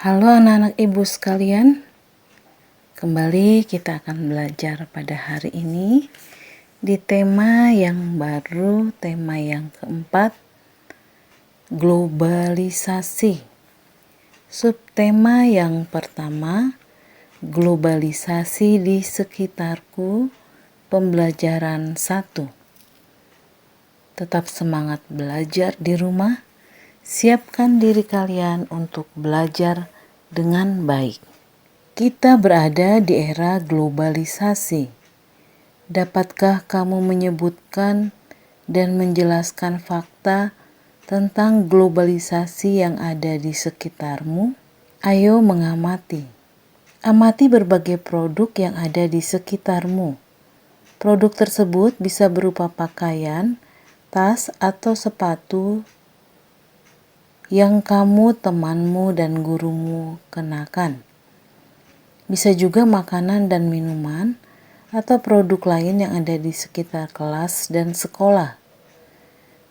Halo anak-anak ibu sekalian, kembali kita akan belajar pada hari ini di tema yang baru, tema yang keempat, globalisasi. Subtema yang pertama, globalisasi di sekitarku, pembelajaran 1. Tetap semangat belajar di rumah. Siapkan diri kalian untuk belajar dengan baik. Kita berada di era globalisasi. Dapatkah kamu menyebutkan dan menjelaskan fakta tentang globalisasi yang ada di sekitarmu? Ayo mengamati. Amati berbagai produk yang ada di sekitarmu. Produk tersebut bisa berupa pakaian, tas, atau sepatu yang kamu, temanmu, dan gurumu kenakan. Bisa juga makanan dan minuman atau produk lain yang ada di sekitar kelas dan sekolah.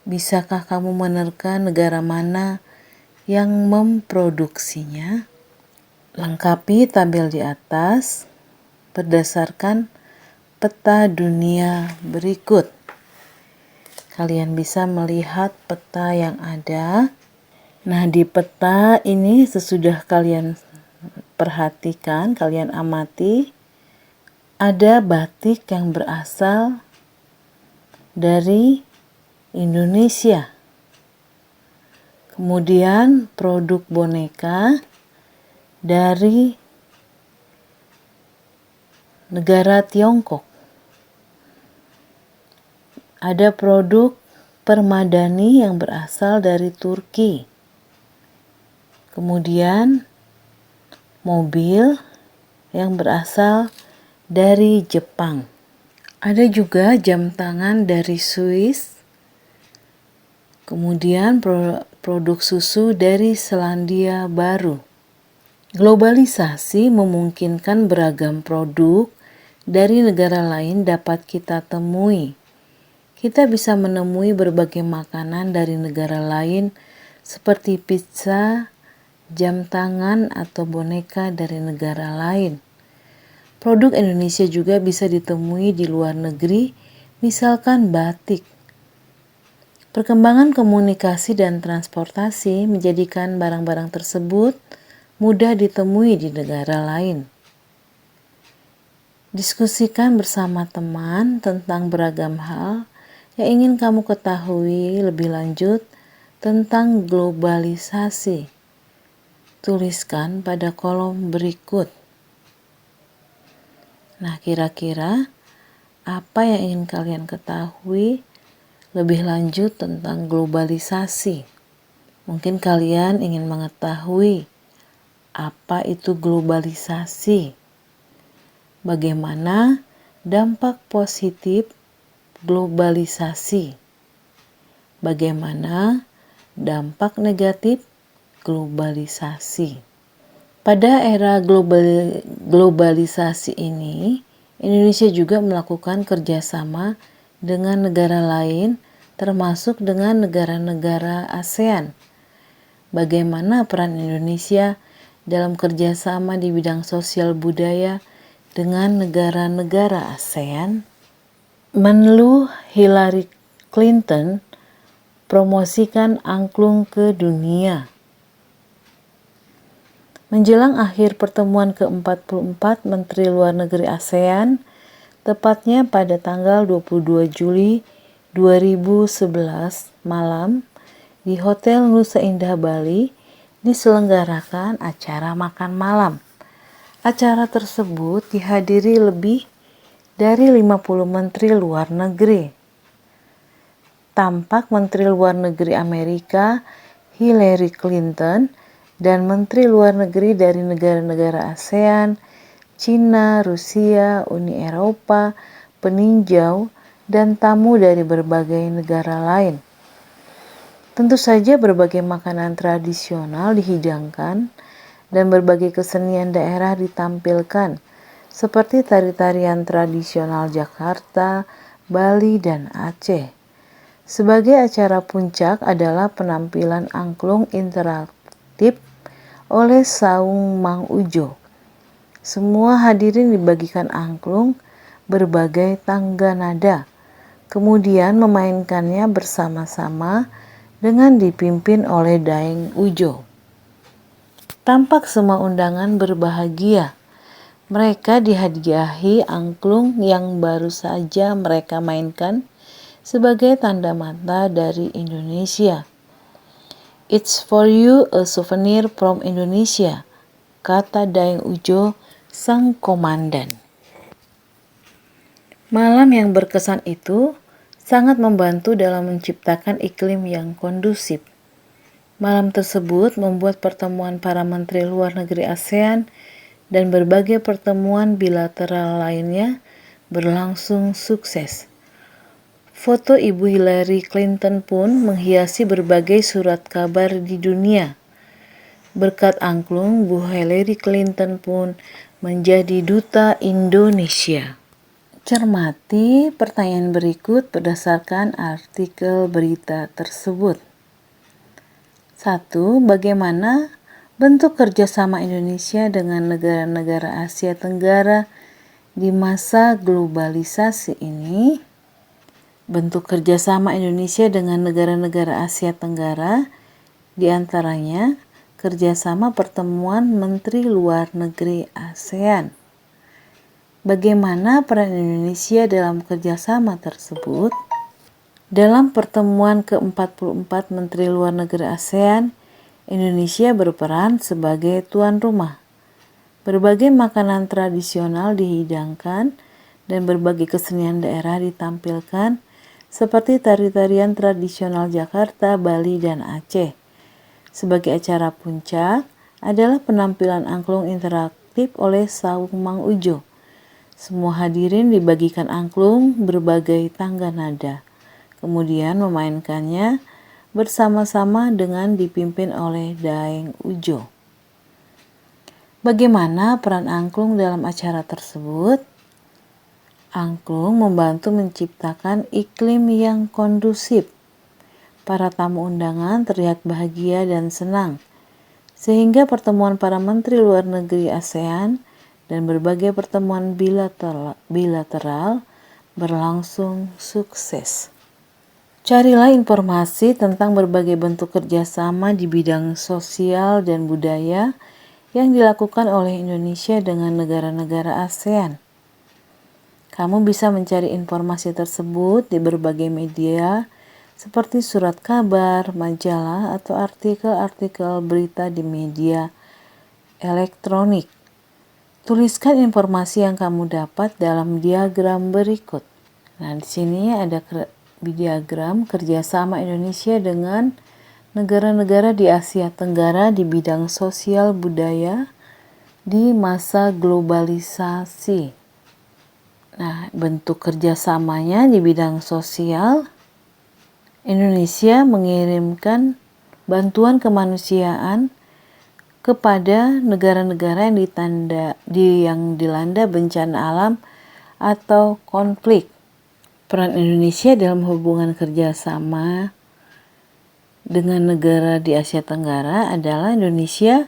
Bisakah kamu menerka negara mana yang memproduksinya? Lengkapi tabel di atas berdasarkan peta dunia berikut. Kalian bisa melihat peta yang ada. Nah, di peta ini sesudah kalian perhatikan, kalian amati, ada batik yang berasal dari Indonesia. Kemudian produk boneka dari negara Tiongkok. Ada produk permadani yang berasal dari Turki. Kemudian mobil yang berasal dari Jepang. Ada juga jam tangan dari Swiss. Kemudian produk susu dari Selandia Baru. Globalisasi memungkinkan beragam produk dari negara lain dapat kita temui. Kita bisa menemui berbagai makanan dari negara lain seperti pizza, jam tangan, atau boneka dari negara lain. Produk Indonesia juga bisa ditemui di luar negeri, misalkan batik. Perkembangan komunikasi dan transportasi menjadikan barang-barang tersebut mudah ditemui di negara lain. Diskusikan bersama teman tentang beragam hal yang ingin kamu ketahui lebih lanjut tentang globalisasi. Tuliskan pada kolom berikut. Nah, kira-kira apa yang ingin kalian ketahui lebih lanjut tentang globalisasi? Mungkin kalian ingin mengetahui apa itu globalisasi, bagaimana dampak positif globalisasi, bagaimana dampak negatif globalisasi. Pada era globalisasi ini, Indonesia juga melakukan kerjasama dengan negara lain, termasuk dengan negara-negara ASEAN. Bagaimana peran Indonesia dalam kerjasama di bidang sosial budaya dengan negara-negara ASEAN? Menlu Hillary Clinton promosikan angklung ke dunia. Menjelang akhir pertemuan ke-44 Menteri Luar Negeri ASEAN, tepatnya pada tanggal 22 Juli 2011 malam, di Hotel Nusa Indah Bali, diselenggarakan acara makan malam. Acara tersebut dihadiri lebih dari 50 menteri luar negeri. Tampak Menteri Luar Negeri Amerika Hillary Clinton dan Menteri Luar Negeri dari negara-negara ASEAN, Cina, Rusia, Uni Eropa, peninjau, dan tamu dari berbagai negara lain. Tentu saja berbagai makanan tradisional dihidangkan dan berbagai kesenian daerah ditampilkan, seperti tari-tarian tradisional Jakarta, Bali, dan Aceh. Sebagai acara puncak adalah penampilan angklung interaktif oleh saung Mang Ujo. Semua hadirin dibagikan angklung berbagai tangga nada, kemudian memainkannya bersama-sama dengan dipimpin oleh Daeng Ujo. Tampak semua undangan berbahagia. Mereka dihadiahi angklung yang baru saja mereka mainkan sebagai tanda mata dari Indonesia. "It's for you, a souvenir from Indonesia," kata Daeng Ujo, sang komandan. Malam yang berkesan itu sangat membantu dalam menciptakan iklim yang kondusif. Malam tersebut membuat pertemuan para menteri luar negeri ASEAN dan berbagai pertemuan bilateral lainnya berlangsung sukses. Foto Ibu Hillary Clinton pun menghiasi berbagai surat kabar di dunia. Berkat angklung, Bu Hillary Clinton pun menjadi duta Indonesia. Cermati pertanyaan berikut berdasarkan artikel berita tersebut. 1. Bagaimana bentuk kerjasama Indonesia dengan negara-negara Asia Tenggara di masa globalisasi ini? Bentuk kerjasama Indonesia dengan negara-negara Asia Tenggara diantaranya kerjasama pertemuan Menteri Luar Negeri ASEAN. Bagaimana peran Indonesia dalam kerjasama tersebut? Dalam pertemuan ke-44 Menteri Luar Negeri ASEAN, Indonesia berperan sebagai tuan rumah. Berbagai makanan tradisional dihidangkan dan berbagai kesenian daerah ditampilkan seperti tari-tarian tradisional Jakarta, Bali, dan Aceh. Sebagai acara puncak adalah penampilan angklung interaktif oleh saung Mang Ujo. Semua hadirin dibagikan angklung berbagai tangga nada, kemudian memainkannya bersama-sama dengan dipimpin oleh Daeng Ujo. Bagaimana peran angklung dalam acara tersebut? Angklung membantu menciptakan iklim yang kondusif. Para tamu undangan terlihat bahagia dan senang, sehingga pertemuan para menteri luar negeri ASEAN dan berbagai pertemuan bilateral berlangsung sukses. Carilah informasi tentang berbagai bentuk kerjasama di bidang sosial dan budaya yang dilakukan oleh Indonesia dengan negara-negara ASEAN. Kamu bisa mencari informasi tersebut di berbagai media seperti surat kabar, majalah, atau artikel-artikel berita di media elektronik. Tuliskan informasi yang kamu dapat dalam diagram berikut. Nah, di sini ada diagram kerjasama Indonesia dengan negara-negara di Asia Tenggara di bidang sosial budaya di masa globalisasi. Nah, bentuk kerjasamanya di bidang sosial, Indonesia mengirimkan bantuan kemanusiaan kepada negara-negara yang dilanda bencana alam atau konflik. Peran Indonesia dalam hubungan kerjasama dengan negara di Asia Tenggara adalah Indonesia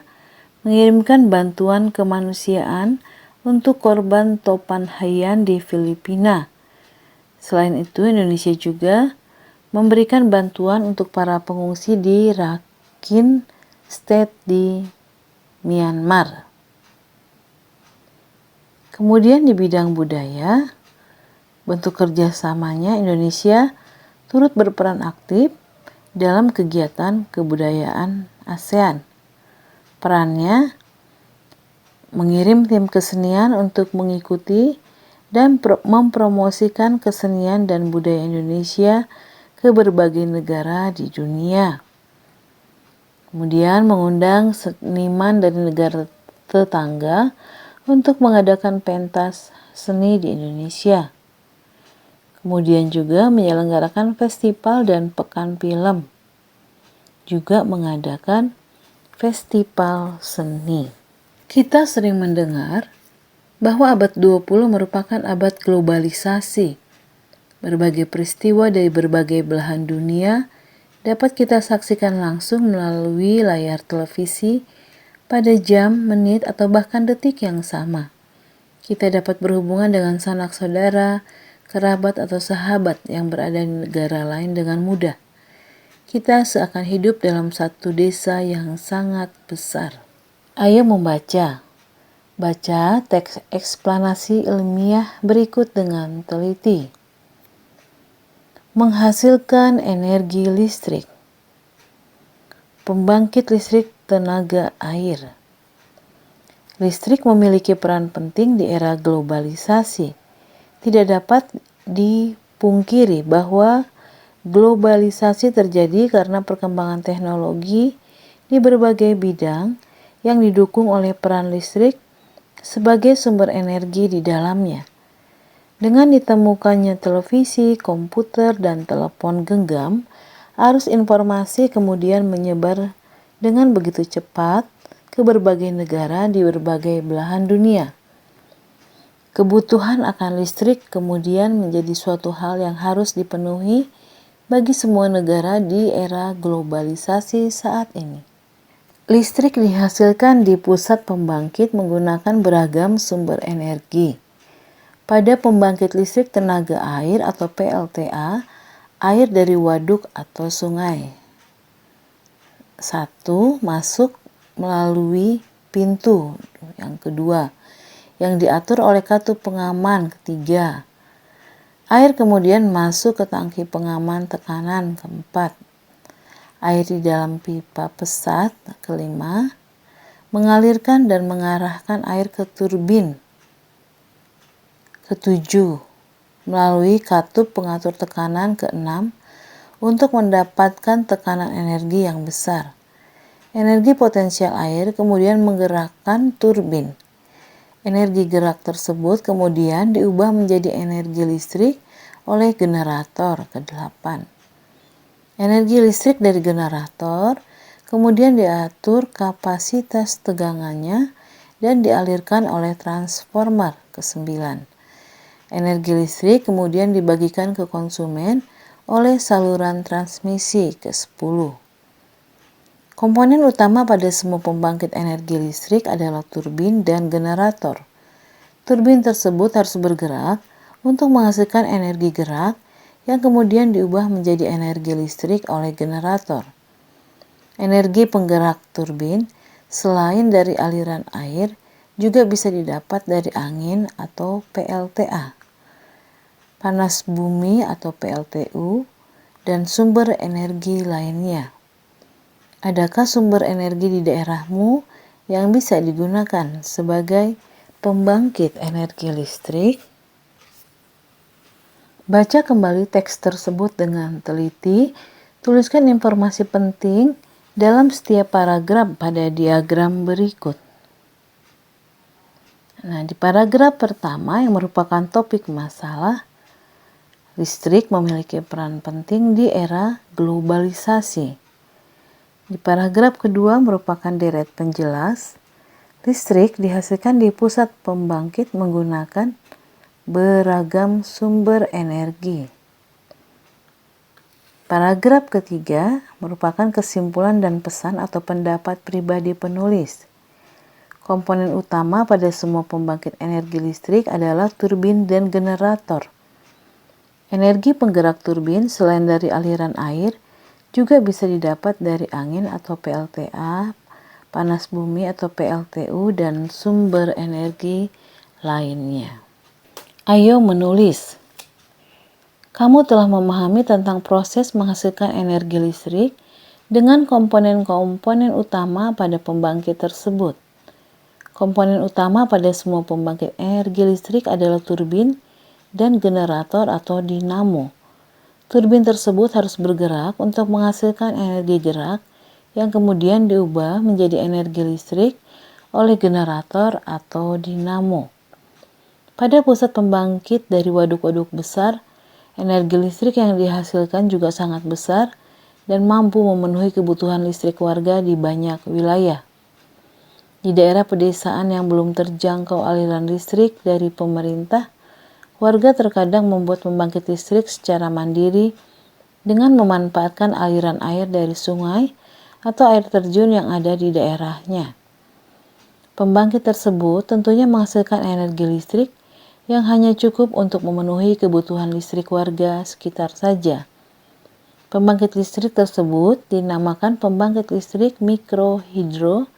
mengirimkan bantuan kemanusiaan untuk korban Topan Haiyan di Filipina. Selain itu, Indonesia juga memberikan bantuan untuk para pengungsi di Rakhine State di Myanmar. Kemudian di bidang budaya, bentuk kerjasamanya Indonesia turut berperan aktif dalam kegiatan kebudayaan ASEAN. Perannya mengirim tim kesenian untuk mengikuti dan mempromosikan kesenian dan budaya Indonesia ke berbagai negara di dunia. Kemudian mengundang seniman dari negara tetangga untuk mengadakan pentas seni di Indonesia. Kemudian juga menyelenggarakan festival dan pekan film. Juga mengadakan festival seni. Kita sering mendengar bahwa abad 20 merupakan abad globalisasi. Berbagai peristiwa dari berbagai belahan dunia dapat kita saksikan langsung melalui layar televisi pada jam, menit, atau bahkan detik yang sama. Kita dapat berhubungan dengan sanak saudara, kerabat, atau sahabat yang berada di negara lain dengan mudah. Kita seakan hidup dalam satu desa yang sangat besar. Ayo membaca. Baca teks eksplanasi ilmiah berikut dengan teliti. Menghasilkan energi listrik. Pembangkit listrik tenaga air. Listrik memiliki peran penting di era globalisasi. Tidak dapat dipungkiri bahwa globalisasi terjadi karena perkembangan teknologi di berbagai bidang yang didukung oleh peran listrik sebagai sumber energi di dalamnya. Dengan ditemukannya televisi, komputer, dan telepon genggam, arus informasi kemudian menyebar dengan begitu cepat ke berbagai negara di berbagai belahan dunia. Kebutuhan akan listrik kemudian menjadi suatu hal yang harus dipenuhi bagi semua negara di era globalisasi saat ini. Listrik dihasilkan di pusat pembangkit menggunakan beragam sumber energi. Pada pembangkit listrik tenaga air atau PLTA, air dari waduk atau sungai. 1. Masuk melalui pintu. Yang kedua, yang diatur oleh kartu pengaman. Ketiga, air kemudian masuk ke tangki pengaman tekanan. Keempat, air di dalam pipa pesat. Kelima, mengalirkan dan mengarahkan air ke turbin. Ketujuh, melalui katup pengatur tekanan. Keenam, untuk mendapatkan tekanan energi yang besar. Energi potensial air kemudian menggerakkan turbin. Energi gerak tersebut kemudian diubah menjadi energi listrik oleh generator. Ke-8. Energi listrik dari generator kemudian diatur kapasitas tegangannya dan dialirkan oleh transformer. Ke-9. Energi listrik kemudian dibagikan ke konsumen oleh saluran transmisi. Ke-10. Komponen utama pada semua pembangkit energi listrik adalah turbin dan generator. Turbin tersebut harus bergerak untuk menghasilkan energi gerak yang kemudian diubah menjadi energi listrik oleh generator. Energi penggerak turbin selain dari aliran air juga bisa didapat dari angin atau PLTA, panas bumi atau PLTU, dan sumber energi lainnya. Adakah sumber energi di daerahmu yang bisa digunakan sebagai pembangkit energi listrik? Baca kembali teks tersebut dengan teliti. Tuliskan informasi penting dalam setiap paragraf pada diagram berikut. Nah, di paragraf pertama yang merupakan topik masalah, listrik memiliki peran penting di era globalisasi. Di paragraf kedua merupakan deret penjelas, listrik dihasilkan di pusat pembangkit menggunakan beragam sumber energi. Paragraf ketiga merupakan kesimpulan dan pesan atau pendapat pribadi penulis. Komponen utama pada semua pembangkit energi listrik adalah turbin dan generator. Energi penggerak turbin selain dari aliran air juga bisa didapat dari angin atau PLTA, panas bumi atau PLTU, dan sumber energi lainnya. Ayo menulis. Kamu telah memahami tentang proses menghasilkan energi listrik dengan komponen-komponen utama pada pembangkit tersebut. Komponen utama pada semua pembangkit energi listrik adalah turbin dan generator atau dinamo. Turbin tersebut harus bergerak untuk menghasilkan energi gerak yang kemudian diubah menjadi energi listrik oleh generator atau dinamo. Pada pusat pembangkit dari waduk-waduk besar, energi listrik yang dihasilkan juga sangat besar dan mampu memenuhi kebutuhan listrik warga di banyak wilayah. Di daerah pedesaan yang belum terjangkau aliran listrik dari pemerintah, warga terkadang membuat pembangkit listrik secara mandiri dengan memanfaatkan aliran air dari sungai atau air terjun yang ada di daerahnya. Pembangkit tersebut tentunya menghasilkan energi listrik yang hanya cukup untuk memenuhi kebutuhan listrik warga sekitar saja. Pembangkit listrik tersebut dinamakan pembangkit listrik mikrohidro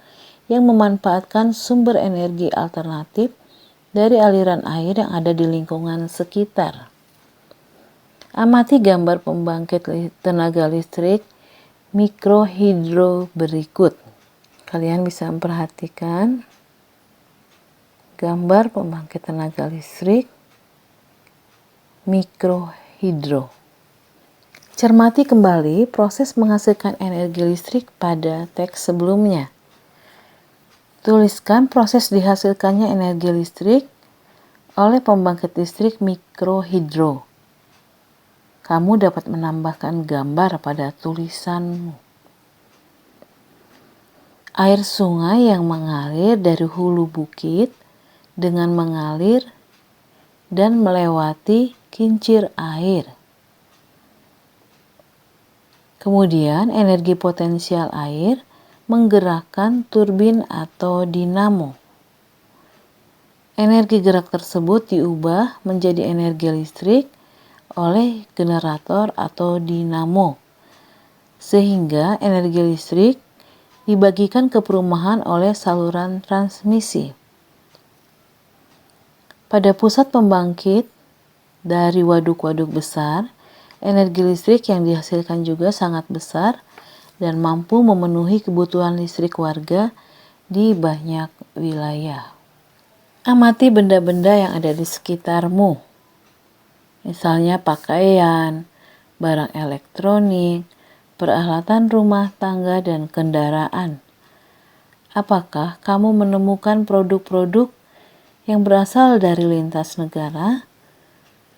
yang memanfaatkan sumber energi alternatif dari aliran air yang ada di lingkungan sekitar. Amati gambar pembangkit tenaga listrik mikrohidro berikut. Kalian bisa memperhatikan gambar pembangkit tenaga listrik mikrohidro. Cermati kembali proses menghasilkan energi listrik pada teks sebelumnya. Tuliskan proses dihasilkannya energi listrik oleh pembangkit listrik mikrohidro. Kamu dapat menambahkan gambar pada tulisanmu. Air sungai yang mengalir dari hulu bukit dengan mengalir dan melewati kincir air. Kemudian energi potensial air menggerakkan turbin atau dinamo. Energi gerak tersebut diubah menjadi energi listrik oleh generator atau dinamo, sehingga energi listrik dibagikan ke perumahan oleh saluran transmisi. Pada pusat pembangkit dari waduk-waduk besar, energi listrik yang dihasilkan juga sangat besar dan mampu memenuhi kebutuhan listrik warga di banyak wilayah. Amati benda-benda yang ada di sekitarmu, misalnya pakaian, barang elektronik, peralatan rumah tangga, dan kendaraan. Apakah kamu menemukan produk-produk yang berasal dari lintas negara?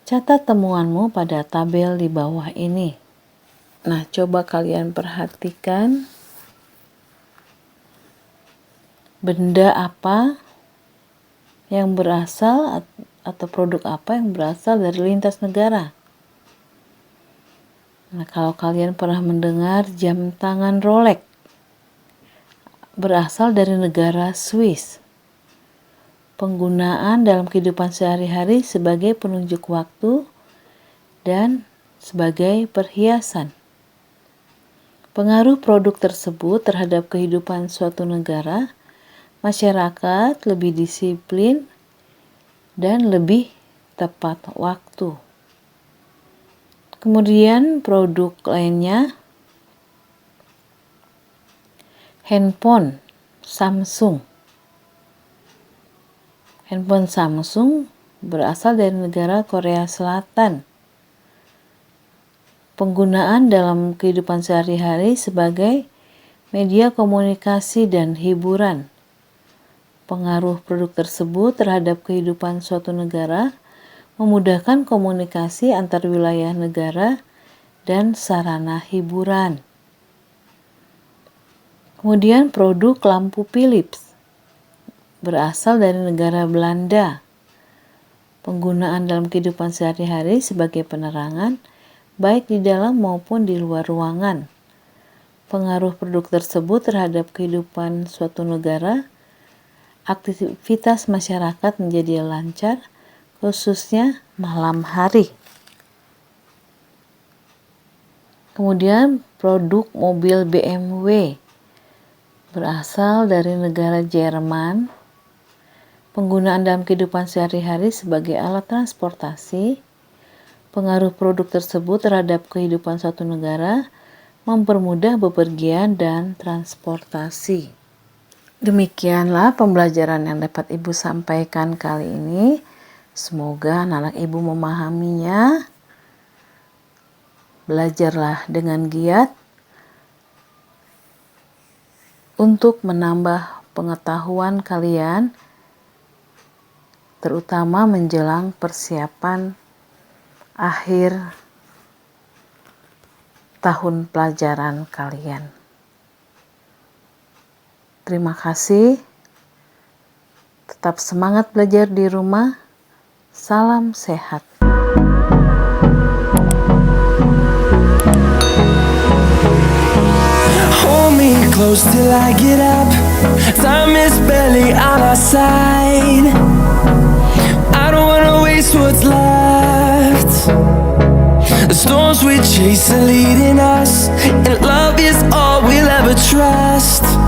Catat temuanmu pada tabel di bawah ini. Nah, coba kalian perhatikan benda apa yang berasal atau produk apa yang berasal dari lintas negara. Nah, kalau kalian pernah mendengar jam tangan Rolex berasal dari negara Swiss. Penggunaan dalam kehidupan sehari-hari sebagai penunjuk waktu dan sebagai perhiasan. Pengaruh produk tersebut terhadap kehidupan suatu negara, masyarakat lebih disiplin dan lebih tepat waktu. Kemudian produk lainnya, handphone Samsung. Handphone Samsung berasal dari negara Korea Selatan. Penggunaan dalam kehidupan sehari-hari sebagai media komunikasi dan hiburan. Pengaruh produk tersebut terhadap kehidupan suatu negara memudahkan komunikasi antar wilayah negara dan sarana hiburan. Kemudian produk lampu Philips berasal dari negara Belanda. Penggunaan dalam kehidupan sehari-hari sebagai penerangan baik di dalam maupun di luar ruangan. Pengaruh produk tersebut terhadap kehidupan suatu negara, aktivitas masyarakat menjadi lancar, khususnya malam hari. Kemudian produk mobil BMW berasal dari negara Jerman. Penggunaan dalam kehidupan sehari-hari sebagai alat transportasi. Pengaruh produk tersebut terhadap kehidupan suatu negara mempermudah bepergian dan transportasi. Demikianlah pembelajaran yang dapat Ibu sampaikan kali ini. Semoga anak-anak Ibu memahaminya. Belajarlah dengan giat untuk menambah pengetahuan kalian, terutama menjelang persiapan akhir tahun pelajaran kalian. Terima kasih. Tetap semangat belajar di rumah. Salam sehat. Hold me close. close till I get up. Time is barely on our side. I don't wanna waste what's left. The storms we chase are leading us, and love is all we'll ever trust.